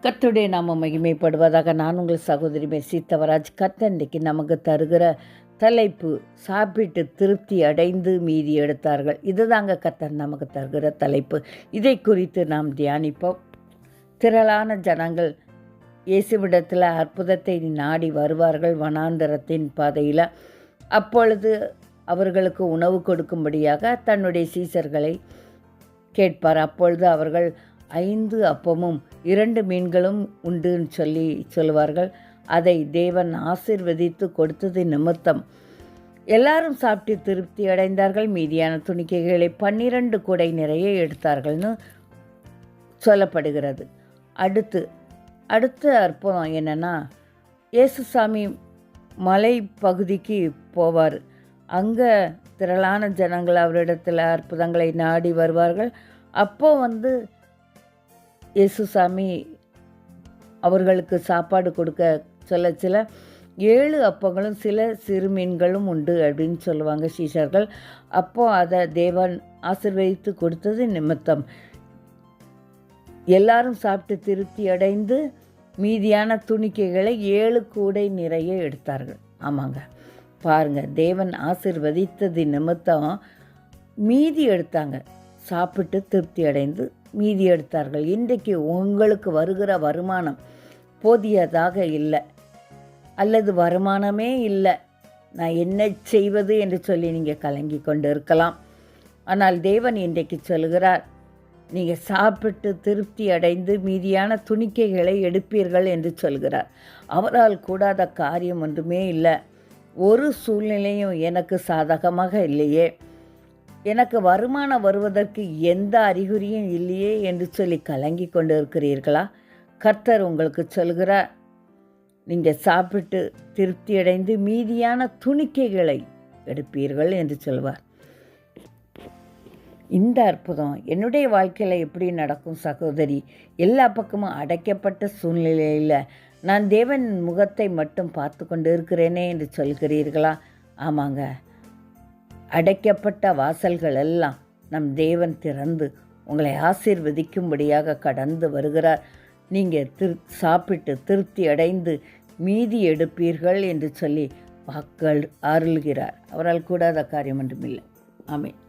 கர்த்தருடைய நாம மகிமைப்படுவதாக. நான் உங்கள் சகோதரி மெர்சி தவராஜ். கர்த்தர் இன்றைக்கு நமக்கு தருகிற தலைப்பு, சாப்பிட்டு திருப்தி அடைந்து மீதி எடுத்தார்கள். இதுதாங்க கர்த்தர் நமக்கு தருகிற தலைப்பு. இதை குறித்து நாம் தியானிப்போம். திரளான ஜனங்கள் இயேசுவிடத்தில் அற்புதத்தை நாடி வருவார்கள் வனாந்தரத்தின் பாதையில். அப்பொழுது அவர்களுக்கு உணவு கொடுக்கும்படியாக தன்னுடைய சீசர்களை கேட்பார். அப்பொழுது அவர்கள் 5 அப்பமும் 2 மீன்களும் உண்டுன்னு சொல்லுவார்கள். அதை தேவன் ஆசீர்வதித்து கொடுத்தது நிமித்தம் எல்லாரும் சாப்பிட்டு திருப்தி அடைந்தார்கள். மீதியான துணிக்கைகளை 12 கூடை நிறைய எடுத்தார்கள்னு சொல்லப்படுகிறது. அடுத்த அற்புதம் என்னென்னா, இயேசுசாமி மலை பகுதிக்கு போவார். அங்கே திரளான ஜனங்கள் அவரிடத்தில் அற்புதங்களை நாடி வருவார்கள். அப்போது இயேசுசாமி அவர்களுக்கு சாப்பாடு கொடுக்க சில 7 அப்பங்களும் சில சிறு மீன்களும் உண்டு அப்படின்னு சொல்லுவாங்க சீஷர்கள். அப்போது அதை தேவன் ஆசீர்வதித்து கொடுத்தது நிமித்தம் எல்லாரும் சாப்பிட்டு திருப்தி அடைந்து மீதியான துணிக்கைகளை 7 கூடை நிறைய எடுத்தார்கள். ஆமாங்க, பாருங்கள், தேவன் ஆசீர்வதித்தது நிமித்தம் மீதி எடுத்தாங்க. சாப்பிட்டு திருப்தி அடைந்து மீதி எடுத்தார்கள். இன்றைக்கு உங்களுக்கு வருகிற வருமானம் போதியதாக இல்லை, அல்லது வருமானமே இல்லை, நான் என்ன செய்வது என்று சொல்லி நீங்கள் கலங்கி கொண்டு இருக்கலாம். ஆனால் தேவன் இன்றைக்கு சொல்கிறார், நீங்கள் சாப்பிட்டு திருப்தி அடைந்து மீதியான துணிக்கைகளை எடுப்பீர்கள் என்று சொல்கிறார். அவரால் கூடாத காரியம் ஒன்றுமே இல்லை. ஒரு சூழ்நிலையும் எனக்கு சாதகமாக இல்லையே, எனக்கு வருமானம் வருவதற்கு எந்த அறிகுறியும் இல்லையே என்று சொல்லி கலங்கி கொண்டு இருக்கிறீர்களா? கர்த்தர் உங்களுக்கு சொல்கிறார், நீங்கள் சாப்பிட்டு திருப்தி அடைந்து மீதியான துணிக்கைகளை எடுப்பீர்கள் என்று சொல்வார். இந்த அற்புதம் என்னுடைய வாழ்க்கையில் எப்படி நடக்கும் சகோதரி? எல்லா பக்கமும் அடைக்கப்பட்ட சூழ்நிலையில் நான் தேவன் முகத்தை மட்டும் பார்த்து கொண்டு இருக்கிறேனே என்று சொல்கிறீர்களா? ஆமாங்க, அடைக்கப்பட்ட வாசல்கள் எல்லாம் நம் தேவன் திறந்து உங்களை ஆசீர்வதிக்கும்படியாக கடந்து வருகிறார். நீங்கள் சாப்பிட்டு திருப்தி அடைந்து மீதி எடுப்பீர்கள் என்று சொல்லி வாக்கள் அருள்கிறார். அவரால் கூடாத காரியம் ஒன்றுமில்லை. ஆமென்.